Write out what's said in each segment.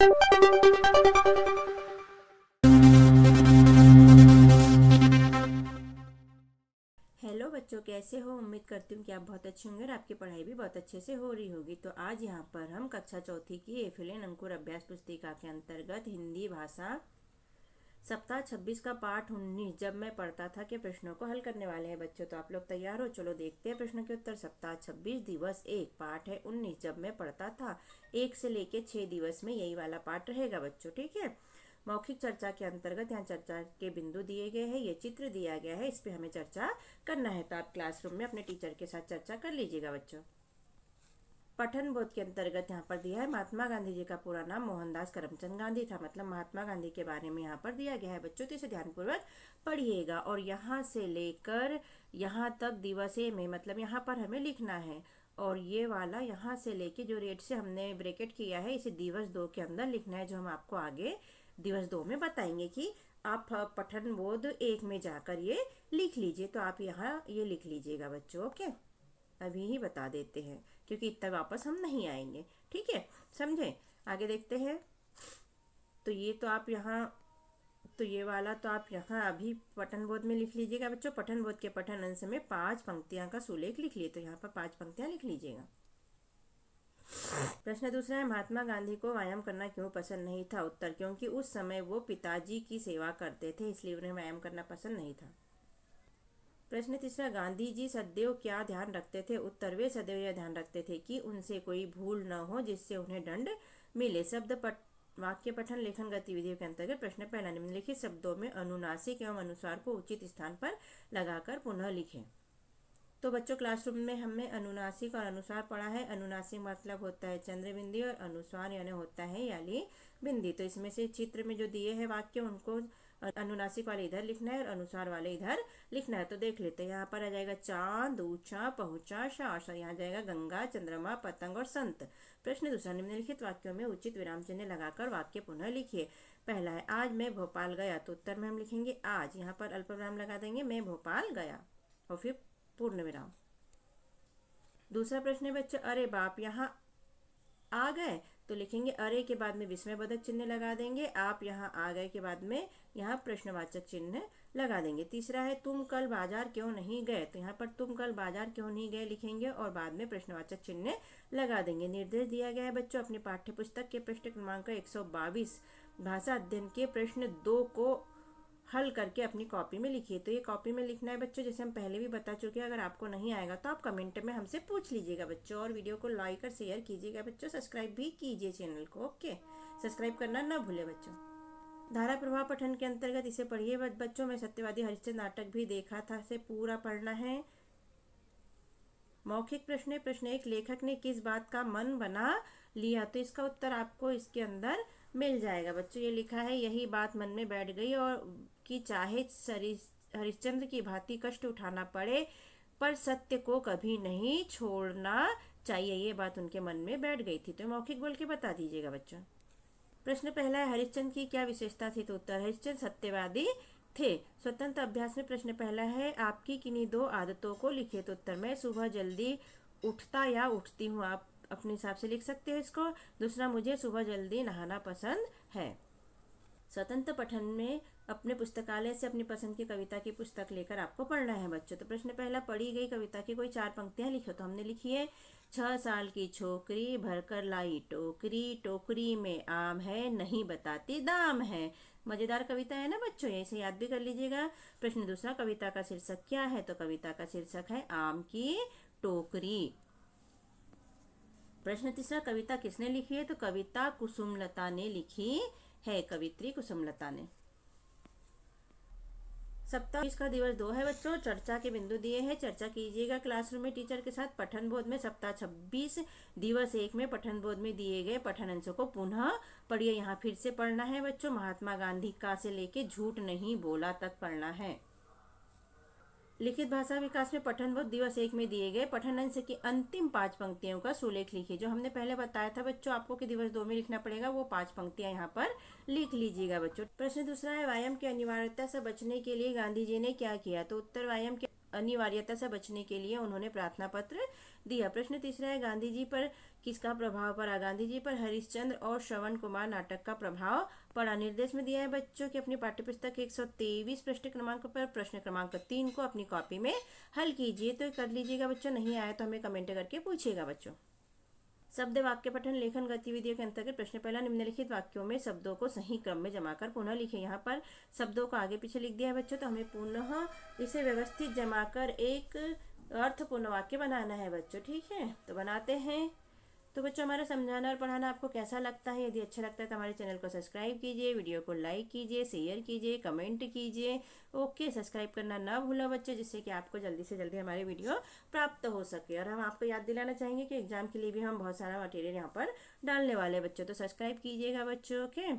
Hello बच्चों, कैसे हो। उम्मीद करती हूँ कि आप बहुत अच्छे होंगे और आपकी पढ़ाई भी बहुत अच्छे से हो रही होगी। तो आज यहाँ पर हम कक्षा चौथी की एफिलेन अंकुर अभ्यास पुस्तिका के अंतर्गत हिंदी भाषा सप्ताह 26 का पाठ 19 जब मैं पढ़ता था के प्रश्नों को हल करने वाले हैं बच्चों। तो आप लोग तैयार हो? चलो देखते हैं प्रश्नों के उत्तर। सप्ताह 26 दिवस 1 पाठ है 19 जब मैं पढ़ता था। 1 से लेके 6 दिवस में यही वाला पाठ रहेगा बच्चों, ठीक है। मौखिक चर्चा के अंतर्गत यहाँ चर्चा के बिंदु दिए गए हैं, ये चित्र दिया गया है, इस पे हमें चर्चा करना है। तो आप क्लासरूम में अपने टीचर के साथ चर्चा कर लीजिएगा बच्चों। पठन बोध के अंतर्गत यहाँ पर दिया है महात्मा गांधी जी का पूरा नाम मोहनदास करमचंद गांधी था, मतलब महात्मा गांधी के बारे में यहाँ पर दिया गया है बच्चों। तो इसे ध्यानपूर्वक पढ़िएगा और यहाँ से लेकर यहाँ तक दिवस ए में, मतलब यहाँ पर हमें लिखना है। और ये वाला यहाँ से लेके जो रेट से हमने ब्रैकेट किया है इसे दिवस 2 के अंदर लिखना है, जो हम आपको आगे दिवस 2 में बताएंगे कि आप पठन बोध 1 में जाकर ये लिख लीजिए। तो आप यहाँ ये लिख लीजिएगा बच्चों, ओके। अभी ही बता देते हैं क्योंकि इतना वापस हम नहीं आएंगे, ठीक है, समझे। आगे देखते हैं। तो ये तो आप यहाँ, तो ये वाला तो आप यहाँ अभी पठन बोध में लिख लीजिएगा बच्चों। पठन बोध के पठन अंश में 5 पंक्तियां का सुलेख लिख लिए, तो यहाँ पर 5 पंक्तियां लिख लीजिएगा। प्रश्न दूसरा है महात्मा गांधी को व्यायाम करना क्यों पसंद नहीं था। उत्तर, क्योंकि उस समय वो पिताजी की सेवा करते थे, इसलिए उन्हें व्यायाम करना पसंद नहीं था। प्रश्न तीसरा, गांधी जी सदैव क्या ध्यान रखते थे। उत्तर, वे सदैव यह ध्यान रखते थे कि उनसे कोई भूल न हो जिससे उन्हें दंड मिले। वाक्य पठन लेखन गतिविधियों के अंतर्गत प्रश्न पहला, निम्नलिखित शब्दों में अनुनासिक एवं अनुस्वार को उचित स्थान पर लगाकर पुनः लिखें। तो बच्चों क्लासरूम में हमने अनुनासिक और अनुस्वार पढ़ा है। अनुनासिक मतलब होता है चंद्र बिंदी और अनुस्वार यानी होता है याली बिंदी। तो इसमें से चित्र में जो दिए हैं वाक्य उनको अनुनासिक वाले इधर लिखना है और अनुस्वार वाले इधर लिखना है। तो देख लेते हैं। यहाँ पर आ जाएगा चांद, ऊंचा, पहुंचा, शास, और यहाँ जाएगा गंगा, चंद्रमा, पतंग और संत। प्रश्न दूसरा, निम्नलिखित वाक्यों में उचित विराम चिन्ह लगाकर वाक्य पुनः लिखिए। पहला है आज मैं भोपाल गया, तो उत्तर में हम लिखेंगे आज, यहाँ पर अल्प विराम लगा देंगे, मैं भोपाल गया, और फिर पूर्ण विराम। दूसरा प्रश्न है बच्चों, अरे बाप यहाँ आ गए, तो लिखेंगे अरे के बाद में विस्मयबोधक चिन्ह लगा देंगे, आप यहाँ आ गए के बाद में यहाँ प्रश्नवाचक चिन्ह लगा देंगे। तीसरा है तुम कल बाजार क्यों नहीं गए, तो यहाँ पर तुम कल बाजार क्यों नहीं गए लिखेंगे और बाद में प्रश्नवाचक चिन्ह लगा देंगे। निर्देश दिया गया है बच्चों, अपनी पाठ्य पुस्तक के पृष्ठ क्रमांक 122 भाषा अध्ययन के प्रश्न 2 को हल करके अपनी कॉपी में लिखिए। तो ये कॉपी में लिखना है बच्चों, जैसे हम पहले भी बता चुके हैं। अगर आपको नहीं आएगा तो आप कमेंट में हमसे पूछ लीजिएगा बच्चों, और वीडियो को लाइक और शेयर कीजिएगा बच्चों, सब्सक्राइब भी कीजिए चैनल को, ओके। सब्सक्राइब करना ना भूले बच्चों। धारा प्रवाह पठन के अंतर्गत इसे पढ़िए बच्चों। मैं सत्यवादी हरिश्चंद्र नाटक भी देखा था, से पूरा पढ़ना है। मौखिक प्रश्न, प्रश्न 1, लेखक ने किस बात का मन बना लिया, तो इसका उत्तर आपको इसके अंदर मिल जाएगा बच्चों। ये लिखा है, यही बात मन में बैठ गई और कि चाहे हरिश्चंद्र की भांति कष्ट उठाना पड़े पर सत्य को कभी नहीं छोड़ना चाहिए, ये बात उनके मन में बैठ गई थी। तो मौखिक बोल के बता दीजिएगा बच्चों। प्रश्न पहला है, हरिश्चंद्र की क्या विशेषता थी, तो उत्तर, हरिश्चंद्र सत्यवादी थे। स्वतंत्र अभ्यास में प्रश्न पहला है, आपकी किन्हीं 2 आदतों को लिखे, तो उत्तर, मैं सुबह जल्दी उठता या उठती हूँ, आप अपने हिसाब से लिख सकते हो इसको। दूसरा, मुझे सुबह जल्दी नहाना पसंद है। स्वतंत्र पठन में अपने पुस्तकालय से अपनी पसंद की कविता की पुस्तक लेकर आपको पढ़ना है बच्चों। तो प्रश्न पहला, पढ़ी गई कविता की कोई 4 पंक्तियां लिखो, तो हमने लिखी है 6 साल की छोकरी भरकर लाई टोकरी, टोकरी में आम है नहीं बताती दाम है। मजेदार कविता है ना बच्चों, इसे याद भी कर लीजिएगा। प्रश्न दूसरा, कविता का शीर्षक क्या है, तो कविता का शीर्षक है आम की टोकरी। प्रश्न तीसरा, कविता किसने लिखी है, तो कविता कुसुमलता ने लिखी है, कवित्री कुसुमलता ने। सप्ताह इसका दिवस 2 है बच्चों। चर्चा के बिंदु दिए हैं, चर्चा कीजिएगा क्लासरूम में टीचर के साथ। पठन बोध में सप्ताह 26 दिवस 1 में पठन बोध में दिए गए पठन अंशों को पुनः पढ़िए। यहाँ फिर से पढ़ना है बच्चों, महात्मा गांधी का से लेके झूठ नहीं बोला तक पढ़ना है। लिखित भाषा विकास में पठन बोध दिवस 1 में दिए गए पठन अंश की अंतिम 5 पंक्तियों का सुलेख लिखिए। जो हमने पहले बताया था बच्चों आपको कि दिवस 2 में लिखना पड़ेगा, वो 5 पंक्तियां यहाँ पर लिख लीजिएगा बच्चों। प्रश्न दूसरा है, व्यायाम की अनिवार्यता से बचने के लिए गांधी जी ने क्या किया, तो उत्तर, व्यायाम की अनिवार्यता से बचने के लिए उन्होंने प्रार्थना पत्र दिया। प्रश्न तीसरा है, गांधी जी पर किसका प्रभाव पड़ा? गांधी जी पर हरिश्चंद्र और श्रवण कुमार नाटक का प्रभाव पड़ा। निर्देश में दिया है बच्चों कि अपनी पाठ्यपुस्तक 123 पृष्ठ क्रमांक पर प्रश्न क्रमांक 3 को अपनी कॉपी में हल कीजिए। तो कर लीजिएगा बच्चों, नहीं आया तो हमें कमेंट करके पूछिएगा बच्चों। शब्द वाक्य पठन लेखन गतिविधियों के अंतर्गत प्रश्न पहला, निम्नलिखित वाक्यों में शब्दों को सही क्रम में जमा कर पुनः लिखें। यहाँ पर शब्दों को आगे पीछे लिख दिया है बच्चों, तो हमें पुनः इसे व्यवस्थित जमा कर एक अर्थपूर्ण वाक्य बनाना है बच्चों। ठीक है, तो बनाते हैं। तो बच्चों, हमारा समझाना और पढ़ाना आपको कैसा लगता है? यदि अच्छा लगता है तो हमारे चैनल को सब्सक्राइब कीजिए, वीडियो को लाइक कीजिए, शेयर कीजिए, कमेंट कीजिए। ओके, सब्सक्राइब करना ना भूलो बच्चों, जिससे कि आपको जल्दी से जल्दी हमारे वीडियो प्राप्त हो सके। और हम आपको याद दिलाना चाहेंगे कि एग्जाम के लिए भी हम बहुत सारा मटेरियल यहाँ पर डालने वाले बच्चों, तो सब्सक्राइब कीजिएगा बच्चों। ओके,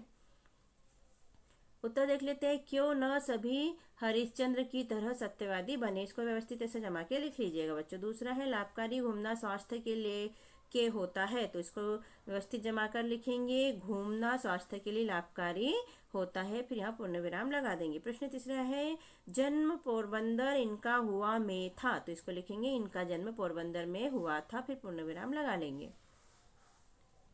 उत्तर देख लेते हैं। क्यों न सभी हरिश्चंद्र की तरह सत्यवादी बने? इसको व्यवस्थित ऐसे जमा के लिख लीजिएगा बच्चों। दूसरा है, लाभकारी घूमना स्वास्थ्य के लिए के होता है, तो इसको व्यवस्थित जमा कर लिखेंगे। घूमना स्वास्थ्य के लिए लाभकारी होता है, फिर यहाँ पूर्ण विराम लगा देंगे। प्रश्न तीसरा है, जन्म पोरबंदर इनका हुआ में था, तो इसको लिखेंगे इनका जन्म पोरबंदर में हुआ था, फिर पूर्ण विराम लगा लेंगे।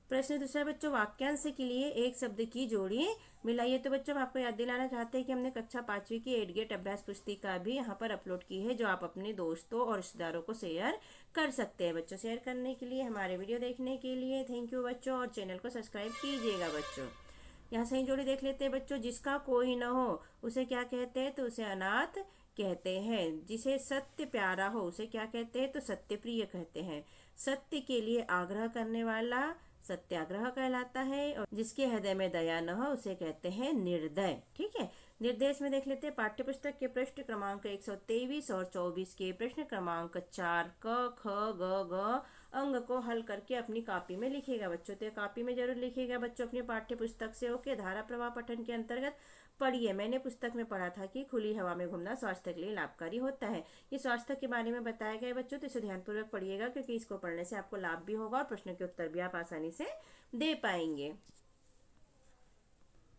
प्रश्न दूसरा बच्चों, वाक्यांश के लिए एक शब्द की जोड़ी मिलाइए। तो बच्चों, हम आपको याद दिलाना चाहते हैं कि हमने कक्षा 5वीं की एडगेट अभ्यास पुस्तिका भी यहाँ पर अपलोड की है, जो आप अपने दोस्तों और रिश्तेदारों को शेयर कर सकते हैं बच्चों। शेयर करने के लिए, हमारे वीडियो देखने के लिए थैंक यू बच्चों, और चैनल को सब्सक्राइब कीजिएगा बच्चों। यहाँ सही जोड़ी देख लेते हैं बच्चों। जिसका कोई न हो उसे क्या कहते हैं? तो उसे अनाथ कहते हैं। जिसे सत्य प्यारा हो उसे क्या कहते हैं? तो सत्य प्रिय कहते हैं। सत्य के लिए आग्रह करने वाला सत्याग्रह कहलाता है, और जिसके हृदय में दया न हो उसे कहते हैं निर्दय। ठीक है, निर्देश में देख लेते हैं। पाठ्यपुस्तक के पृष्ठ क्रमांक 123 और 24 के प्रश्न क्रमांक 4 क ख ग घ अंग को हल करके अपनी कॉपी में लिखेगा बच्चों। तो कॉपी में जरूर लिखेगा बच्चों अपनी पाठ्यपुस्तक से। ओके, धारा प्रवाह पठन के अंतर्गत पढ़िए। मैंने पुस्तक में पढ़ा था कि खुली हवा में घूमना स्वास्थ्य के लिए लाभकारी होता है। ये स्वास्थ्य के बारे में बताया गया है बच्चों, तो इसे ध्यानपूर्वक पढ़िएगा, क्योंकि इसको पढ़ने से आपको लाभ भी होगा और प्रश्न के उत्तर भी आप आसानी से दे पाएंगे।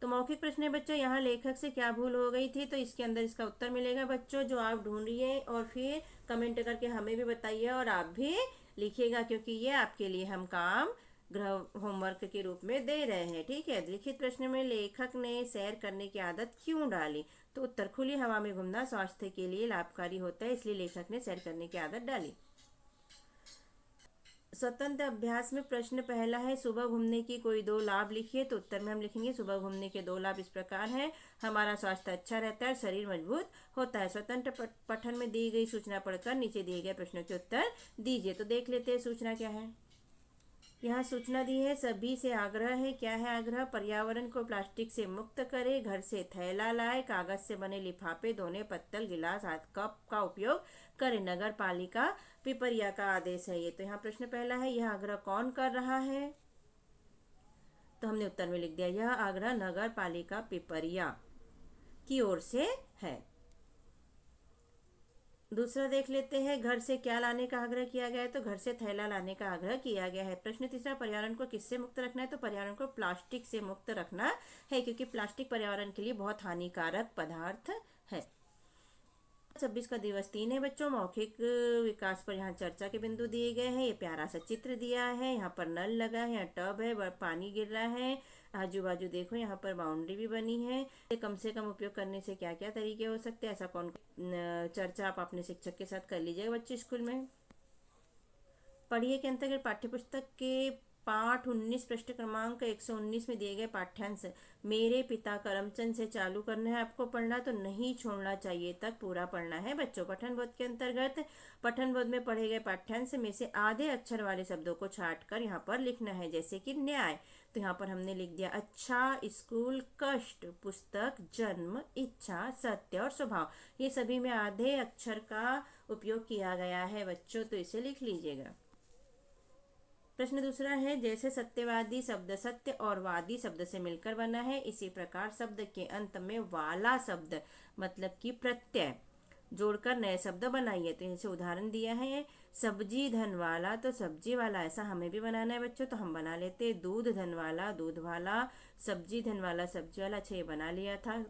तो मौखिक प्रश्न है बच्चों, यहाँ लेखक से क्या भूल हो गई थी, तो इसके अंदर इसका उत्तर मिलेगा बच्चों, जो आप ढूंढिए और फिर कमेंट करके हमें भी बताइए और आप भी लिखिएगा, क्योंकि ये आपके लिए हम काम गृह होमवर्क के रूप में दे रहे हैं। ठीक है, लिखित प्रश्न में लेखक ने सैर करने की आदत क्यों डाली? तो उत्तर, खुली हवा में घूमना स्वास्थ्य के लिए लाभकारी होता है, इसलिए लेखक ने सैर करने की आदत डाली। स्वतंत्र अभ्यास में प्रश्न पहला है, सुबह घूमने की कोई 2 लाभ लिखिए। तो उत्तर में हम लिखेंगे सुबह घूमने के 2 लाभ इस प्रकार हैं। हमारा स्वास्थ्य अच्छा रहता है, शरीर मजबूत होता है। स्वतंत्र पठन में दी गई सूचना पढ़कर नीचे दिए गए प्रश्नों के उत्तर दीजिए। तो देख लेते हैं सूचना क्या है। यहाँ सूचना दी है, सभी से आग्रह है। क्या है आग्रह? पर्यावरण को प्लास्टिक से मुक्त करे, घर से थैला लाए, कागज से बने लिफाफे, धोने, पत्तल, गिलास, हाथ कप का उपयोग करें। नगर पालिका पिपरिया का आदेश है ये। तो यहाँ प्रश्न पहला है, यह आग्रह कौन कर रहा है? तो हमने उत्तर में लिख दिया, यह आग्रह नगर पालिका पिपरिया की ओर से है। दूसरा देख लेते हैं, घर से क्या लाने का आग्रह किया गया है? तो घर से थैला लाने का आग्रह किया गया है। प्रश्न तीसरा, पर्यावरण को किससे मुक्त रखना है? तो पर्यावरण को प्लास्टिक से मुक्त रखना है, क्योंकि प्लास्टिक पर्यावरण के लिए बहुत हानिकारक पदार्थ है। 26 का दिवस 3 है बच्चों। मौखिक विकास पर यहाँ चर्चा के बिंदु दिए गए हैं। ये प्यारा सा चित्र दिया है, यहाँ पर नल लगा है, यहाँ टब है, पानी गिर रहा है, आजू बाजू देखो यहाँ पर बाउंड्री भी बनी है। कम से कम उपयोग करने से क्या क्या तरीके हो सकते हैं, ऐसा कौन चर्चा आप अपने शिक्षक के साथ कर लीजिएगा बच्चे स्कूल में। पढ़िए के अंतर्गत पाठ्यपुस्तक के पाठ 19 पृष्ठ क्रमांक 119 में दिए गए पाठ्यांश मेरे पिता करमचंद से चालू करना है आपको पढ़ना, तो नहीं छोड़ना चाहिए तक पूरा पढ़ना है बच्चों। पठन बोध के अंतर्गत पठन बोध में पढ़े गए पाठ्यांश में से आधे अक्षर वाले शब्दों को छांटकर यहाँ पर लिखना है, जैसे कि न्याय। तो यहाँ पर हमने लिख दिया अच्छा, स्कूल, कष्ट, पुस्तक, जन्म, इच्छा, सत्य और स्वभाव। ये सभी में आधे अक्षर का उपयोग किया गया है बच्चों, तो इसे लिख लीजिएगा। प्रश्न दूसरा है, जैसे सत्यवादी शब्द सत्य और वादी शब्द से मिलकर बना है, इसी प्रकार शब्द के अंत में वाला शब्द मतलब कि प्रत्यय जोड़कर नए शब्द बनाइए। तो इनसे उदाहरण दिया है, सब्जी धन वाला, तो सब्जी वाला ऐसा हमें भी बनाना है बच्चों, तो हम बना लेते हैं। दूध धन वाला, दूध वाला, सब्जी धन वाला, सब्जी वाला। अच्छा, ये बना लिया था।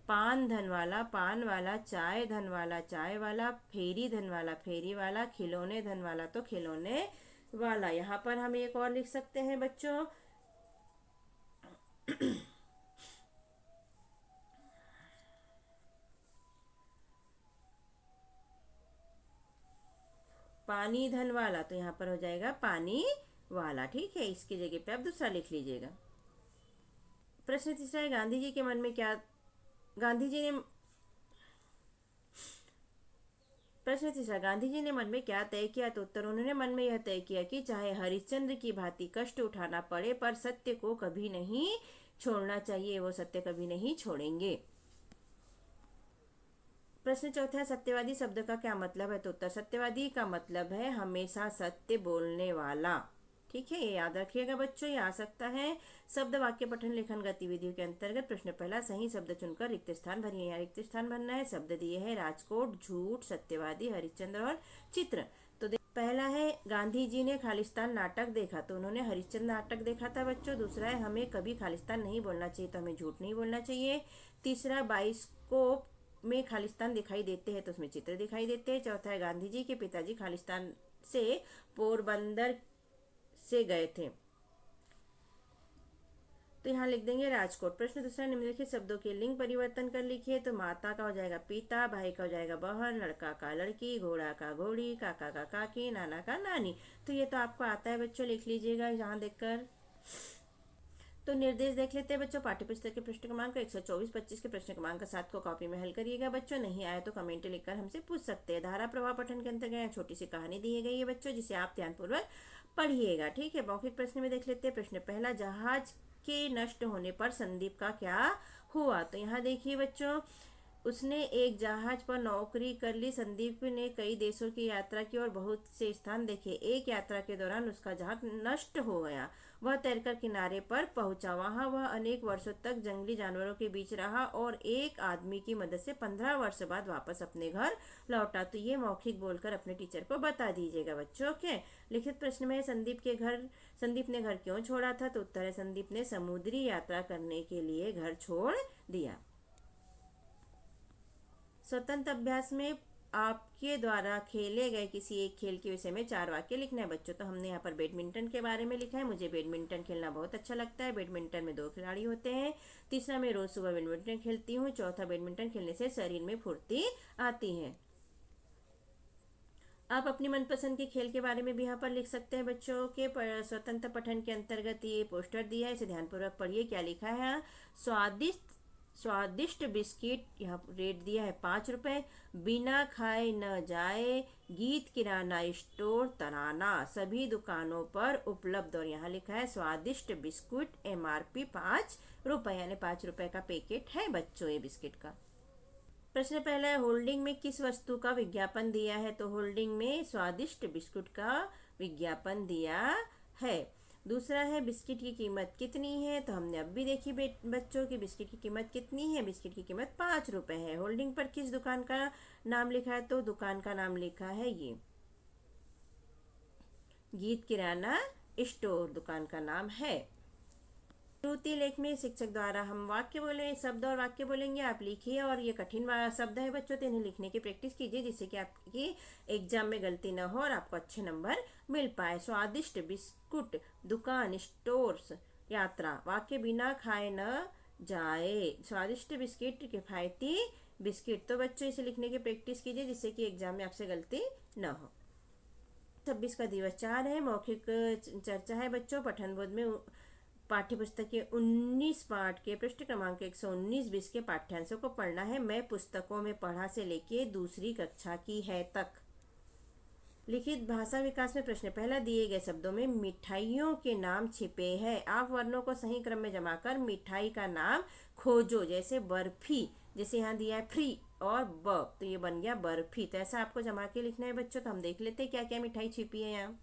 पान धन वाला पान वाला, चाय धन वाला चाय वाला, फेरी धन वाला फेरी वाला, खिलौने धन वाला तो खिलौने वाला। यहाँ पर हम एक और लिख सकते हैं बच्चों, पानी धन वाला, तो यहाँ पर हो जाएगा पानी वाला। ठीक है, इसकी जगह पे आप दूसरा लिख लीजिएगा। प्रश्न तीसरा है, गांधी जी के मन में क्या गांधी जी ने प्रश्न तीसरा, गांधी जी ने मन में क्या तय किया? तो उत्तर, उन्होंने मन में यह तय किया कि चाहे हरिश्चंद्र की भांति कष्ट उठाना पड़े पर सत्य को कभी नहीं छोड़ना चाहिए, वो सत्य कभी नहीं छोड़ेंगे। प्रश्न चौथा है, सत्यवादी शब्द का क्या मतलब है? तो उत्तर, सत्यवादी का मतलब है हमेशा सत्य बोलने वाला। ठीक है, ये याद रखिएगा बच्चों, ये आ सकता है शब्द वाक्य पठन लेखन गतिविधियों के अंतर्गत। प्रश्न पहला, सही शब्द चुनकर रिक्त स्थान भरिए। यहाँ रिक्त स्थान भरना है। शब्द दिए हैं राजकोट, झूठ, सत्यवादी, हरिश्चंद्र और चित्र। तो पहला है, गांधी जी ने खालिस्तान नाटक देखा, तो उन्होंने हरिश्चंद्र नाटक देखा था बच्चों। दूसरा है, हमें कभी खालिस्तान नहीं बोलना चाहिए, तो हमें झूठ नहीं बोलना चाहिए। तीसरा, बाइस्कोप में खालिस्तान दिखाई देते हैं, तो उसमें चित्र दिखाई देते हैं। चौथा है, गांधी जी के पिताजी खालिस्तान से पोरबंदर से गए थे, तो यहाँ लिख देंगे राजकोट। प्रश्न दूसरा, निम्नलिखित शब्दों के लिंग परिवर्तन कर लिखिए। तो माता का हो जाएगा पिता, भाई का हो जाएगा बहन, लड़का का लड़की, घोड़ा का घोड़ी, काका का काकी, नाना का नानी। तो ये तो आपको आता है बच्चों, लिख लीजिएगा यहाँ देखकर। तो निर्देश देख लेते हैं बच्चों। पाठ्यपुस्तक के पृष्ठ क्रमांक 124-25 के प्रश्न क्रमांक 7 को कॉपी में हल करिएगा बच्चों। नहीं आए तो कमेंट लिखकर हमसे पूछ सकते हैं। धारा प्रवाह पठन के अंतर्गत छोटी सी कहानी दी गई है बच्चों, जिसे आप ध्यानपूर्वक पढ़िएगा। ठीक है, मौखिक प्रश्न में देख लेते हैं। प्रश्न पहला, जहाज के नष्ट होने पर संदीप का क्या हुआ? तो यहाँ देखिए बच्चों, उसने एक जहाज पर नौकरी कर ली। संदीप ने कई देशों की यात्रा की और बहुत से स्थान देखे। एक यात्रा के दौरान उसका जहाज नष्ट हो गया। वह तैरकर किनारे पर पहुंचा। वहां वह अनेक वर्षों तक जंगली जानवरों के बीच रहा और एक आदमी की मदद से 15 वर्ष बाद वापस अपने घर लौटा। तो ये मौखिक बोलकर अपने टीचर को बता दीजिएगा बच्चों। ओके, लिखित प्रश्न में संदीप ने घर क्यों छोड़ा था? तो उत्तर है, संदीप ने समुद्री यात्रा करने के लिए घर छोड़ दिया। स्वतंत्र अभ्यास में आपके द्वारा खेले गए किसी एक खेल के विषय में 4 वाक्य लिखना है बच्चों। तो हमने यहाँ पर बैडमिंटन के बारे में लिखा है। मुझे बैडमिंटन खेलना बहुत अच्छा लगता है। बैडमिंटन में 2 खिलाड़ी होते हैं। तीसरा, मैं रोज सुबह बैडमिंटन खेलती हूँ। चौथा, बैडमिंटन खेलने से शरीर में फुर्ती आती है। आप अपनी मनपसंद के खेल के बारे में भी यहाँ पर लिख सकते हैं बच्चों के। स्वतंत्र पठन के अंतर्गत ये पोस्टर दिया है, इसे ध्यानपूर्वक पढ़िए। क्या लिखा है? स्वादिष्ट बिस्किट, यहाँ रेट दिया है 5 रुपए। बिना खाए न जाए, गीत किराना स्टोर तराना सभी दुकानों पर उपलब्ध। और यहाँ लिखा है स्वादिष्ट बिस्कुट, MRP 5 रुपए, यानी 5 रुपए का पैकेट है बच्चों ये बिस्किट का। प्रश्न पहला है, होल्डिंग में किस वस्तु का विज्ञापन दिया है? तो होल्डिंग में स्वादिष्ट बिस्कुट का विज्ञापन दिया है। दूसरा है, बिस्किट की कीमत कितनी है? तो हमने अब भी देखी बच्चों की बिस्किट की कीमत कितनी है। बिस्किट की कीमत 5 रुपए है। होल्डिंग पर किस दुकान का नाम लिखा है? तो दुकान का नाम लिखा है ये गीत किराना स्टोर, दुकान का नाम है। श्रुति लेख में शिक्षक द्वारा हम वाक्य बोले, शब्द और वाक्य बोलेंगे, आप लिखिए। और ये कठिन शब्द है बच्चों, तो इन्हें लिखने की प्रैक्टिस कीजिए, जिससे कि आपकी एग्जाम में गलती न हो और आपको अच्छे नंबर मिल पाए। स्वादिष्ट बिस्कुट, दुकान, स्टोर्स, यात्रा। वाक्य, बिना खाए न जाए, स्वादिष्ट बिस्किट, किफायती बिस्किट। तो बच्चों इसे लिखने की प्रैक्टिस कीजिए, जिससे कि एग्जाम में आपसे गलती न हो। 26 का दिवस 4 है। मौखिक चर्चा है बच्चों। पठन बोध में पाठ्यपुस्तक के 19 पाठ के पृष्ठ क्रमांक 119-20 के पाठ्यांशों को पढ़ना है। मैं पुस्तकों में पढ़ा से लेके दूसरी कक्षा की है तक। लिखित भाषा विकास में प्रश्न पहला, दिए गए शब्दों में मिठाइयों के नाम छिपे हैं। आप वर्णों को सही क्रम में जमा कर मिठाई का नाम खोजो। जैसे बर्फी, जैसे यहाँ दिया है फ्री और ब, तो ये बन गया बर्फी। तो ऐसा आपको जमा के लिखना है बच्चों। तो हम देख लेते हैं क्या क्या मिठाई छिपी है यहाँ।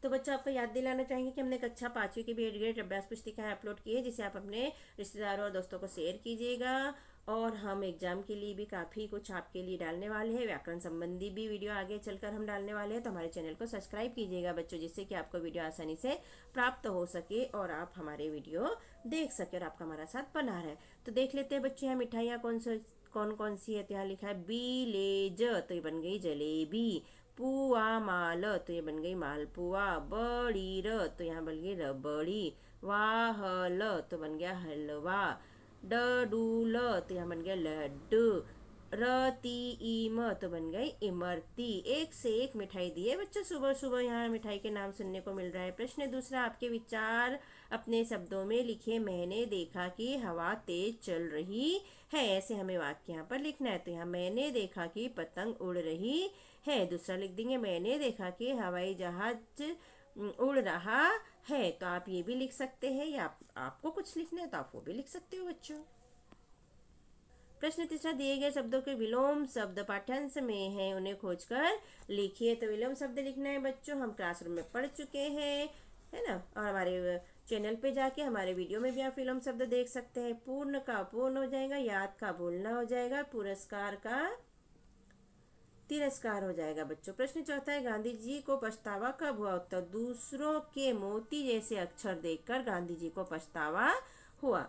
तो बच्चों आपको याद दिलाना चाहेंगे कि हमने कक्षा 5वीं की B.Ed ग्रेड अभ्यास पुस्तिकाएं अपलोड की है, जिसे आप अपने रिश्तेदारों और दोस्तों को शेयर कीजिएगा। और हम एग्जाम के लिए भी काफ़ी कुछ आपके लिए डालने वाले हैं, व्याकरण संबंधी भी वीडियो आगे चलकर हम डालने वाले हैं। तो हमारे चैनल को सब्सक्राइब कीजिएगा बच्चों, जिससे कि आपको वीडियो आसानी से प्राप्त हो सके और आप हमारे वीडियो देख सके और आपका हमारा साथ बना रहे। तो देख लेते हैं बच्चों, यहाँ मिठाइयाँ कौन कौन सी है। तो यहाँ लिखा है बी ले ज, तो ये बन गई जलेबी। पुआ माल, तो ये बन गई मालपुआ। बड़ी र, तो यहाँ बन गई रबड़ी। वाहल, तो बन गया हलवा। डडूल, तो यहाँ बन गया लड्डू। रतीम, तो बन गई इमरती। एक से एक मिठाई दी है बच्चों, सुबह सुबह यहाँ मिठाई के नाम सुनने को मिल रहा है। प्रश्न दूसरा, आपके विचार अपने शब्दों में लिखिए। मैंने देखा कि हवा तेज चल रही है, ऐसे हमें वाक्य यहाँ पर लिखना है। तो यहाँ मैंने देखा कि पतंग उड़ रही है। दूसरा लिख देंगे मैंने देखा कि हवाई जहाज उड़ रहा है। तो आप ये भी लिख सकते हैं, या आपको कुछ लिखना है तो आप वो भी लिख सकते हो बच्चों। प्रश्न तीसरा, दिए गए शब्दों के विलोम शब्द पाठ्यांश में है, उन्हें खोजकर लिखिए। तो विलोम शब्द लिखना है बच्चों, हम क्लासरूम में पढ़ चुके हैं, है ना। और हमारे चैनल पे जाके हमारे वीडियो में भी आप विलोम शब्द देख सकते हैं। पूर्ण का अपूर्ण हो जाएगा, याद का भूलना हो जाएगा, पुरस्कार का तिरस्कार हो जाएगा बच्चों। प्रश्न चौथा है, गांधी जी को पछतावा कब हुआ। उत्तर, दूसरों के मोती जैसे अक्षर देखकर गांधी जी को पछतावा हुआ।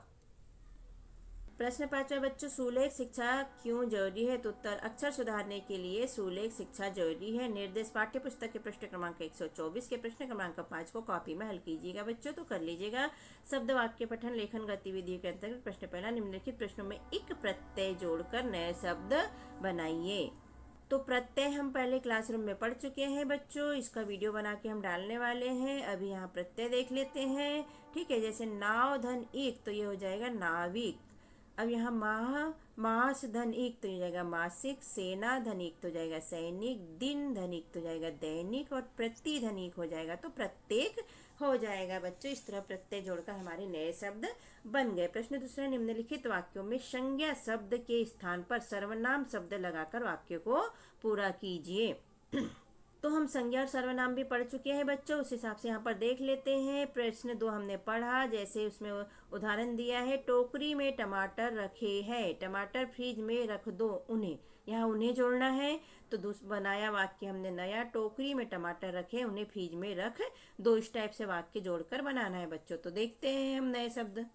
प्रश्न पांचवा बच्चों, सुलेख शिक्षा क्यों जरूरी है। तो उत्तर, अक्षर सुधारने के लिए सुलेख शिक्षा जरूरी है। निर्देश, पाठ्य पुस्तक के प्रश्न क्रमांक 124 के प्रश्न क्रमांक 5 को कॉपी में हल कीजिएगा बच्चों, तो कर लीजिएगा। शब्द वाक्य पठन लेखन गतिविधि के अंतर्गत प्रश्न पहला, निम्नलिखित प्रश्नों में एक प्रत्यय जोड़कर नए शब्द बनाइए। तो प्रत्यय हम पहले क्लासरूम में पढ़ चुके हैं बच्चों, इसका वीडियो बना के हम डालने वाले हैं। अभी यहाँ प्रत्यय देख लेते हैं, ठीक है। जैसे नाव धन एक, तो ये हो जाएगा नाविक। अब यहाँ मास धन एक, तो ये जाएगा मासिक। सेना धनिक, तो जाएगा सैनिक। दिन धनिक, तो जाएगा दैनिक। और प्रति धनिक हो जाएगा तो प्रत्येक हो जाएगा बच्चों। इस तरह प्रत्यय जोड़कर हमारे नए शब्द बन गए। प्रश्न दूसरा, निम्नलिखित वाक्यों में संज्ञा शब्द के स्थान पर सर्वनाम शब्द लगाकर वाक्य को पूरा कीजिए। तो हम संज्ञा और सर्वनाम भी पढ़ चुके हैं बच्चों, उस हिसाब से यहाँ पर देख लेते हैं। प्रश्न 2 हमने पढ़ा, जैसे उसमें उदाहरण दिया है, टोकरी में टमाटर रखे हैं, टमाटर फ्रिज में रख दो उन्हें। यहाँ उन्हें जोड़ना है, तो बनाया वाक्य हमने नया, टोकरी में टमाटर रखे, उन्हें फ्रिज में रख दो। इस टाइप से वाक्य जोड़कर बनाना है बच्चों। तो देखते हैं हम नए शब्द।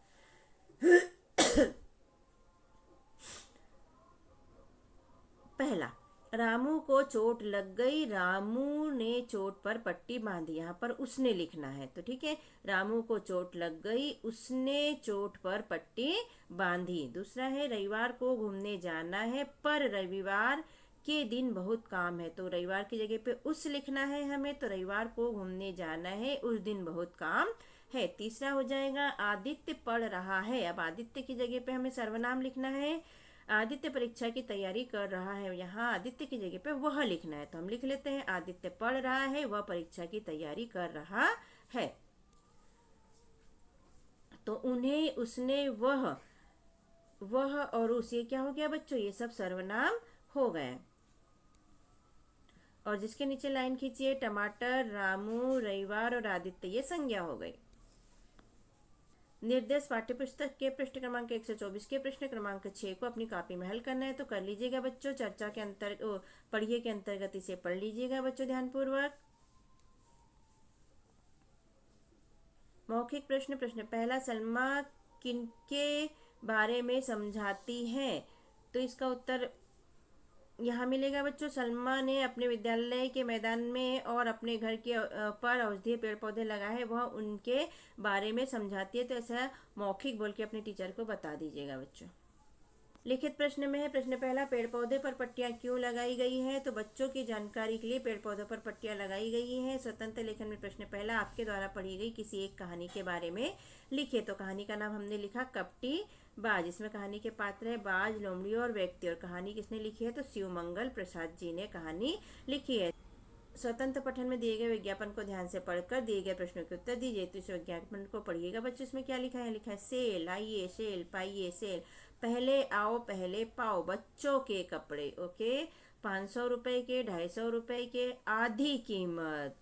पहला, रामू को चोट लग गई, रामू ने चोट पर पट्टी बांधी। यहाँ पर उसने लिखना है, तो ठीक है, रामू को चोट लग गई, उसने चोट पर पट्टी बांधी। दूसरा है, रविवार को घूमने जाना है, पर रविवार के दिन बहुत काम है। तो रविवार की जगह पे उस लिखना है हमें, तो रविवार को घूमने जाना है, उस दिन बहुत काम है। तीसरा हो जाएगा, आदित्य पढ़ रहा है। अब आदित्य की जगह पे हमें सर्वनाम लिखना है, आदित्य परीक्षा की तैयारी कर रहा है। यहाँ आदित्य की जगह पे वह लिखना है, तो हम लिख लेते हैं, आदित्य पढ़ रहा है, वह परीक्षा की तैयारी कर रहा है। तो उन्हें, उसने, वह और उस, ये क्या हो गया बच्चों, ये सब सर्वनाम हो गए। और जिसके नीचे लाइन खींचिए, टमाटर, रामू, रविवार और आदित्य, ये संज्ञा हो गई। निर्देश, पाठ्यपुस्तक के पृष्ठ क्रमांक 124 के प्रश्न क्रमांक 6 को अपनी कॉपी में हल करना है, तो कर लीजिएगा बच्चों। चर्चा के अंतर्गत, पढ़िए के अंतर्गत इसे पढ़ लीजिएगा बच्चों ध्यानपूर्वक। मौखिक प्रश्न पहला, सलमा किनके बारे में समझाती है। तो इसका उत्तर यहाँ मिलेगा बच्चों, सलमा ने अपने विद्यालय के मैदान में और अपने घर के पर औषधीय पेड़ पौधे लगाए हैं, वह उनके बारे में समझाती है। तो ऐसा मौखिक बोल के अपने टीचर को बता दीजिएगा बच्चों। लिखित प्रश्न में है, प्रश्न पहला, पेड़ पौधे पर पट्टियां क्यों लगाई गई है। तो बच्चों की जानकारी के लिए पेड़ पौधों पर पट्टियां लगाई गई हैं। स्वतंत्र लेखन में प्रश्न पहला, आपके द्वारा पढ़ी गई किसी एक कहानी के बारे में लिखे। तो कहानी का नाम हमने लिखा कपटी बाज। इसमें कहानी के पात्र है बाज, लोमड़ी और व्यक्ति। और कहानी किसने लिखी है, तो शिवमंगल प्रसाद जी ने कहानी लिखी है। स्वतंत्र पठन में दिए गए विज्ञापन को ध्यान से पढ़कर दिए गए प्रश्नों के उत्तर दीजिए। तो इस विज्ञापन को पढ़िएगा बच्चों। इसमें क्या लिखा है, लिखा है सेल, आइए सेल, पाइए सेल, पहले आओ पहले पाओ, बच्चों के कपड़े, ओके, 500 रुपए के, 250 रुपए के, आधी कीमत।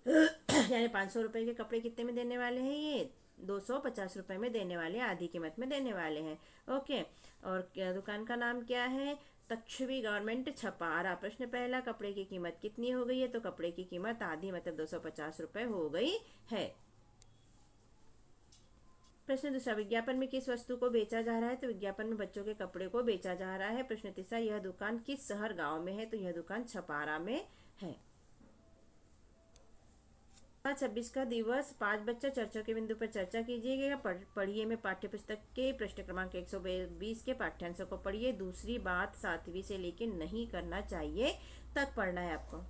यानी 500 रुपये के कपड़े कितने में देने वाले हैं ये? 250 रुपये में देने वाले हैं, आधी कीमत में देने वाले हैं। ओके, और दुकान का नाम क्या है? तक्षवी गारमेंट छपारा। प्रश्न पहला, कपड़े की कीमत कितनी हो गई है? तो कपड़े की कीमत आधी मतलब 250 रुपये हो गई है। प्रश्न दूसरा, विज्ञापन में किस वस्तु को बेचा जा रहा है? तो विज्ञापन में बच्चों के कपड़े को बेचा जा रहा है। प्रश्न तीसरा, यह दुकान किस शहर गांव में है? तो यह दुकान छपारा में है। 26 का दिवस 5 बच्चा चर्चा के बिंदु पर चर्चा कीजिएगा। पढ़िए में पाठ्य पुस्तक के पृष्ठ क्रमांक 120 के पाठ्यांशों को पढ़िए। दूसरी बात 7वीं से लेकर नहीं करना चाहिए तक पढ़ना है आपको।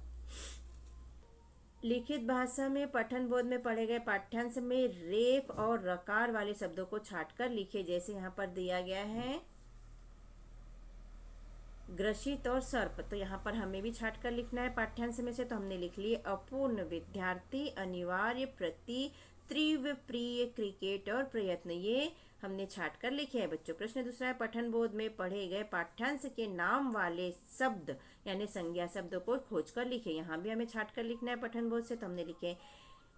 लिखित भाषा में पठन बोध में पढ़े गए पाठ्यांश में रेफ और रकार वाले शब्दों को छांटकर लिखिए। जैसे यहाँ पर दिया गया है ग्रसित और सर्प, तो यहाँ पर हमें भी छाट कर लिखना है पाठ्यांश में से। तो हमने लिख लिए अपूर्ण विद्यार्थी, अनिवार्य, प्रति, तीव्र, प्रिय, क्रिकेट और प्रयत्न, ये हमने छाट कर लिखे हैं बच्चों। प्रश्न दूसरा है, पठन बोध में पढ़े गए पाठ्यांश के नाम वाले शब्द यानी संज्ञा शब्द को खोज कर लिखे। यहाँ भी हमें छाट कर लिखना है पठन बोध से। तो हमने लिखे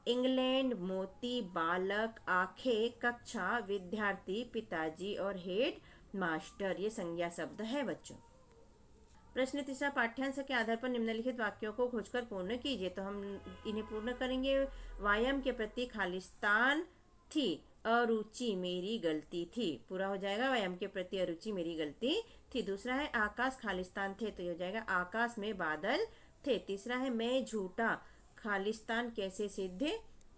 इंग्लैंड, मोती, बालक, आंखें, कक्षा, विद्यार्थी, पिताजी और हेड मास्टर, ये संज्ञा शब्द है बच्चों। प्रश्न तीसरा, पाठ्यांश के आधार पर निम्नलिखित वाक्यों को खोजकर पूर्ण कीजिए। तो हम इन्हें पूर्ण करेंगे। व्यायाम के प्रति खालिस्तान थी, अरुचि मेरी गलती थी, पूरा हो जाएगा। व्यायाम के प्रति अरुचि मेरी गलती थी। दूसरा है आकाश खालिस्तान थे, तो ये हो जाएगा आकाश में बादल थे। तीसरा है मैं झूठा, खालिस्तान कैसे सिद्ध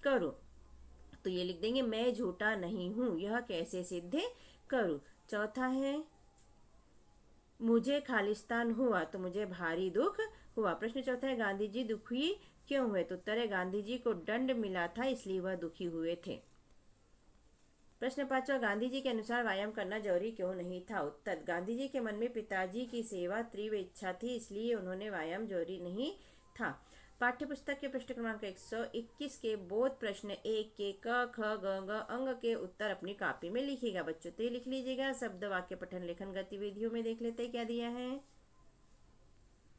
करूं, तो ये लिख देंगे मैं झूठा नहीं हूं, यह कैसे सिद्ध करूं। चौथा है मुझे खालिस्तान हुआ, तो मुझे भारी दुख हुआ। प्रश्न चौथा है गांधी जी दुखी क्यों हुए? तो उत्तर है गांधी जी को दंड मिला था इसलिए वह दुखी हुए थे। प्रश्न पांचवा, गांधी जी के अनुसार व्यायाम करना जरूरी क्यों नहीं था? उत्तर, गांधी जी के मन में पिताजी की सेवा तीव्र इच्छा थी इसलिए उन्होंने व्यायाम जरूरी नहीं था। पाठ्य पुस्तक के पृष्ठ क्रमांक 121 के बोध प्रश्न 1 के क ख ग घ अंग के उत्तर अपनी कॉपी में लिखिएगा बच्चों। तो ये लिख लीजिएगा। शब्द वाक्य पठन लेखन गतिविधियों में देख लेते हैं क्या दिया है।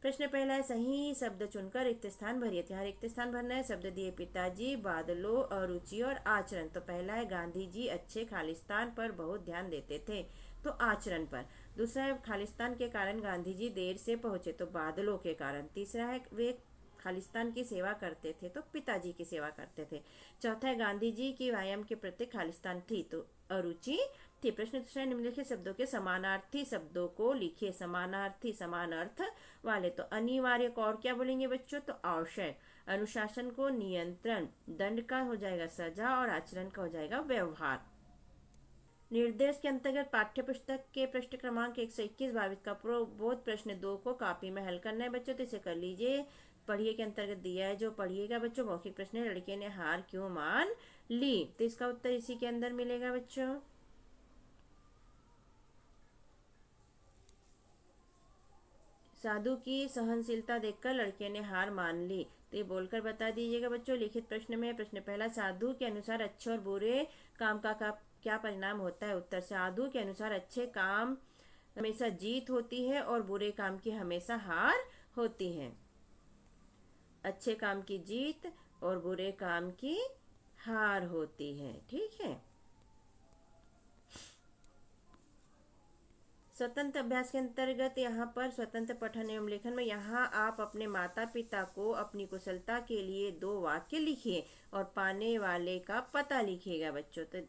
प्रश्न पहला है, सही शब्द चुनकर रिक्त स्थान भरिए। यहाँ रिक्त स्थान भरना है। शब्द दिए पिताजी, बादलों, अरुचि और आचरण। तो पहला है गांधी जी अच्छे खालिस्तान पर बहुत ध्यान देते थे, तो आचरण पर। दूसरा है खालिस्तान के कारण गांधी जी देर से पहुंचे, तो बादलों के कारण। तीसरा है वे खालिस्तान की सेवा करते थे, तो पिताजी की सेवा करते थे। चौथा है गांधी जी की व्यायाम के प्रति खालिस्तान थी, तो अरुचि थी। प्रश्न दूसरा, निम्नलिखित शब्दों के समानार्थी शब्दों को लिखिए। समानार्थी समान अर्थ वाले, तो अनिवार्य को और क्या बोलेंगे बच्चों? तो आवश्यक। अनुशासन को नियंत्रण, दंड का हो जाएगा सजा और आचरण का हो जाएगा व्यवहार। निर्देश के अंतर्गत पाठ्य पुस्तक के पृष्ठ क्रमांक 121-22 का बोध प्रश्न 2 को कॉपी में हल करना है बच्चों। तो इसे कर लीजिए। पढ़िए के अंतर्गत दिया है जो पढ़िएगा बच्चों। मौखिक प्रश्न है, लड़के ने हार क्यों मान ली? तो इसका उत्तर इसी के अंदर मिलेगा बच्चों। साधु की सहनशीलता देखकर लड़के ने हार मान ली, तो ये बोलकर बता दीजिएगा बच्चों। लिखित प्रश्न में प्रश्न पहला, साधु के अनुसार अच्छे और बुरे काम का क्या परिणाम होता है? उत्तर, साधु के अनुसार अच्छे काम हमेशा जीत होती है और बुरे काम की हमेशा हार होती है। अच्छे काम की जीत और बुरे काम की हार होती है, ठीक है। स्वतंत्र अभ्यास के अंतर्गत यहाँ पर स्वतंत्र पठन एवं लेखन में यहाँ आप अपने माता पिता को अपनी कुशलता के लिए 2 वाक्य लिखिए और पाने वाले का पता लिखिएगा बच्चों। तो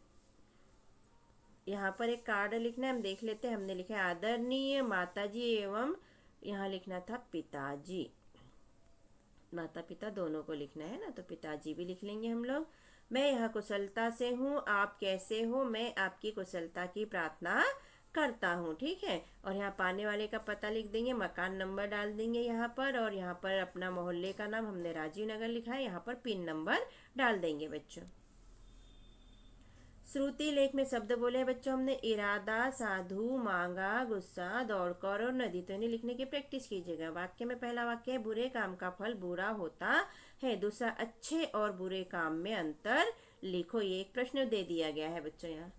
यहाँ पर एक कार्ड लिखना है, हम देख लेते हैं। हमने लिखा है आदरणीय माताजी एवं यहाँ लिखना था पिताजी। माता पिता दोनों को लिखना है ना, तो पिताजी भी लिख लेंगे हम लोग। मैं यहाँ कुशलता से हूँ, आप कैसे हो? मैं आपकी कुशलता की प्रार्थना करता हूँ, ठीक है। और यहाँ पाने वाले का पता लिख देंगे, मकान नंबर डाल देंगे यहाँ पर, और यहाँ पर अपना मोहल्ले का नाम हमने राजीव नगर लिखा है, यहाँ पर पिन नंबर डाल देंगे बच्चों। श्रुति लेख में शब्द बोले बच्चों हमने इरादा, साधु, मांगा, गुस्सा, दौड़कर और नदी। तो इन्हें लिखने की प्रैक्टिस कीजिएगा। वाक्य में पहला वाक्य है बुरे काम का फल बुरा होता है। दूसरा, अच्छे और बुरे काम में अंतर लिखो। ये एक प्रश्न दे दिया गया है बच्चों यहाँ।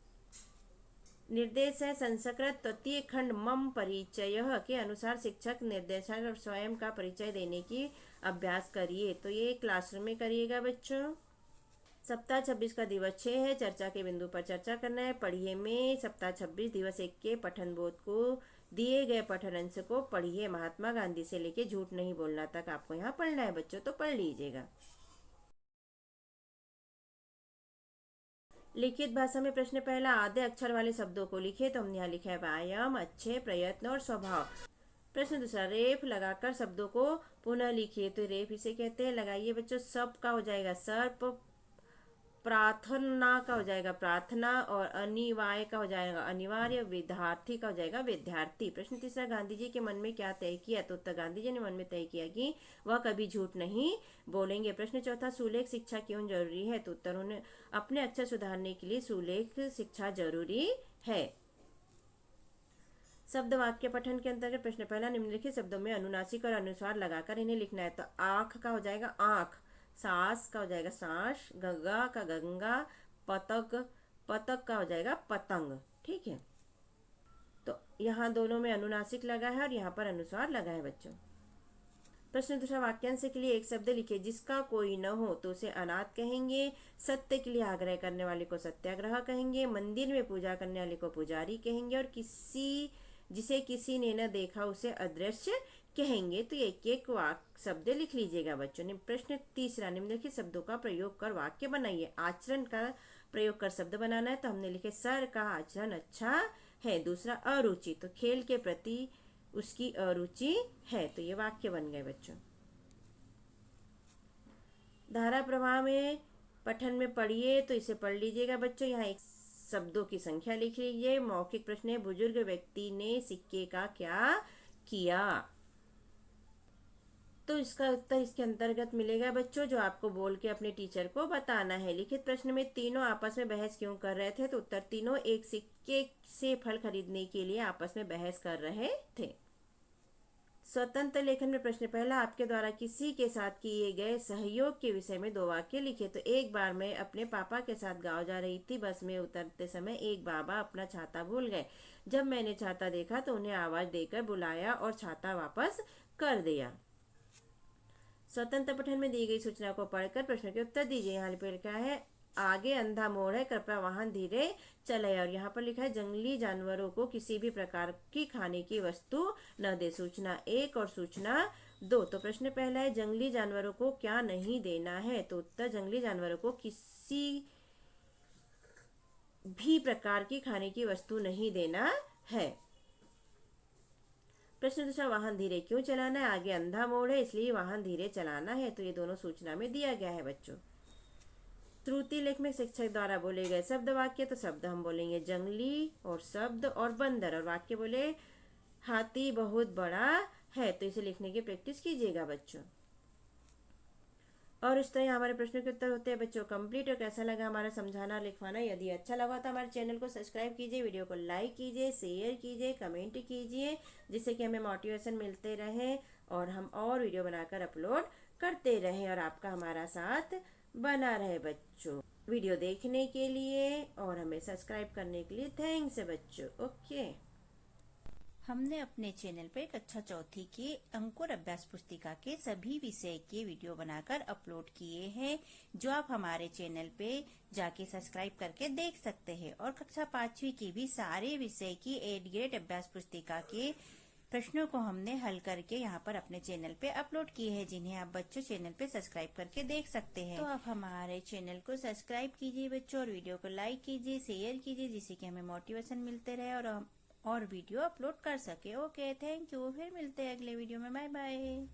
निर्देश है संस्कृत तृतीय खंड मम परिचय के अनुसार शिक्षक निर्देशक और स्वयं का परिचय देने की अभ्यास करिए। तो ये क्लासरूम में करिएगा बच्चों। सप्ताह 26 का दिवस 6 है। चर्चा के बिंदु पर चर्चा करना है। पढ़िए में सप्ताह 26 दिवस 1 के पठन बोध को दिए गए पठन अंश को पढ़िए। महात्मा गांधी से लेके झूठ नहीं बोलना तक आपको यहाँ पढ़ना है बच्चों, तो पढ़ लीजिएगा। लिखित भाषा में प्रश्न पहला, आधे अक्षर वाले शब्दों को लिखे। तो हमने यहाँ लिखा है व्यायाम, अच्छे, प्रयत्न और स्वभाव। प्रश्न दूसरा, रेफ लगाकर शब्दों को पुनः लिखिए। तो रेफ इसे कहते हैं। लगाइए बच्चों। सब का हो जाएगा सर्प, प्रार्थना का हो जाएगा प्रार्थना, और अनिवार्य का हो जाएगा अनिवार्य, विद्यार्थी का हो जाएगा विद्यार्थी। प्रश्न तीसरा, गांधी जी के मन में क्या तय किया। तो उत्तर, गांधी जी ने मन में तय किया कि वह कभी झूठ नहीं बोलेंगे। प्रश्न चौथा, सुलेख शिक्षा क्यों जरूरी है। तो उत्तर, उन्हें अपने अक्षर सुधारने के लिए सुलेख शिक्षा जरूरी है। शब्द वाक्य पठन के अंतर्गत प्रश्न पहला, निम्नलिखित शब्दों में अनुनासिक और अनुस्वार लगाकर इन्हें लिखना है। तो आंख का हो जाएगा आंख, सांस का हो जाएगा सांस, गंगा का गंगा, पतंग पतंग का हो जाएगा पतंग। ठीक है, तो यहाँ दोनों में अनुनासिक लगा है और यहाँ पर अनुस्वार लगा है बच्चों। प्रश्न दूसरा, वाक्यांश के लिए एक शब्द लिखिए। जिसका कोई न हो तो उसे अनाथ कहेंगे। सत्य के लिए आग्रह करने वाले को सत्याग्रह कहेंगे। मंदिर में पूजा करने वाले को पुजारी कहेंगे। और जिसे किसी ने न देखा उसे अदृश्य कहेंगे। तो एक एक शब्द लिख लीजिएगा बच्चों। प्रश्न तीसरा, निम्नलिखित शब्दों का प्रयोग कर वाक्य बनाइए। आचरण का प्रयोग कर शब्द बनाना है। तो हमने लिखे सर का आचरण अच्छा है। दूसरा, अरुचि, तो खेल के प्रति उसकी अरुचि है। तो ये वाक्य बन गए बच्चों। धारा प्रवाह में पठन में पढ़िए। तो इसे पढ़ लीजिएगा बच्चों। यहाँ एक शब्दों की संख्या लिख लीजिए। मौखिक प्रश्न है, बुजुर्ग व्यक्ति ने सिक्के का क्या किया। तो इसका उत्तर इसके अंतर्गत मिलेगा बच्चों, जो आपको बोल के अपने टीचर को बताना है। लिखित प्रश्न में तीनों आपस में बहस क्यों कर रहे थे। तो उत्तर, तीनों एक सिक्के से फल खरीदने के लिए आपस में बहस कर रहे थे। स्वतंत्र लेखन में प्रश्न पहला, आपके द्वारा किसी के साथ किए गए सहयोग के विषय में 2 वाक्य लिखे। तो एक बार मैं अपने पापा के साथ गांव जा रही थी। बस में उतरते समय एक बाबा अपना छाता भूल गए। जब मैंने छाता देखा तो उन्हें आवाज देकर बुलाया और छाता वापस कर दिया। स्वतंत्र पठन में दी गई सूचना को पढ़कर प्रश्न के उत्तर दीजिए। यहाँ पर लिखा है, आगे अंधा मोड़ है, कृपया वाहन धीरे चले। और यहाँ पर लिखा है, जंगली जानवरों को किसी भी प्रकार की खाने की वस्तु न दे। सूचना 1 और सूचना 2। तो प्रश्न पहला है, जंगली जानवरों को क्या नहीं देना है। तो उत्तर, जंगली जानवरों को किसी भी प्रकार की खाने की वस्तु नहीं देना है। प्रश्न दूसरा, वाहन धीरे क्यों चलाना है। आगे अंधा मोड़ है इसलिए वाहन धीरे चलाना है। तो ये दोनों सूचना में दिया गया है बच्चों। त्रुटि लेख में शिक्षक द्वारा बोले गए शब्द वाक्य। तो शब्द हम बोलेंगे जंगली और शब्द और बंदर, और वाक्य बोले हाथी बहुत बड़ा है। तो इसे लिखने की प्रैक्टिस कीजिएगा बच्चों। और इस तरह हमारे प्रश्नों के उत्तर होते हैं बच्चों कंप्लीट। और कैसा लगा हमारा समझाना लिखवाना। यदि अच्छा लगा तो हमारे चैनल को सब्सक्राइब कीजिए, वीडियो को लाइक कीजिए, शेयर कीजिए, कमेंट कीजिए, जिससे कि हमें मोटिवेशन मिलते रहे और हम और वीडियो बनाकर अपलोड करते रहें और आपका हमारा साथ बना रहे बच्चों। वीडियो देखने के लिए और हमें सब्सक्राइब करने के लिए थैंक्स बच्चों। ओके। हमने अपने चैनल पर कक्षा चौथी के अंकुर अभ्यास पुस्तिका के सभी विषय के वीडियो बनाकर अपलोड किए हैं, जो आप हमारे चैनल पे जाके सब्सक्राइब करके देख सकते हैं। और कक्षा 5वीं की भी सारे विषय की 8 ग्रेड अभ्यास पुस्तिका के प्रश्नों को हमने हल करके यहाँ पर अपने चैनल पे अपलोड किए हैं, जिन्हें आप बच्चों चैनल पे सब्सक्राइब करके देख सकते हैं। तो आप हमारे चैनल को सब्सक्राइब कीजिए बच्चों, और वीडियो को लाइक कीजिए, शेयर कीजिए, जिससे कि हमें मोटिवेशन मिलते रहे और हम और वीडियो अपलोड कर सके। Okay, thank you. फिर मिलते हैं अगले वीडियो में। Bye bye.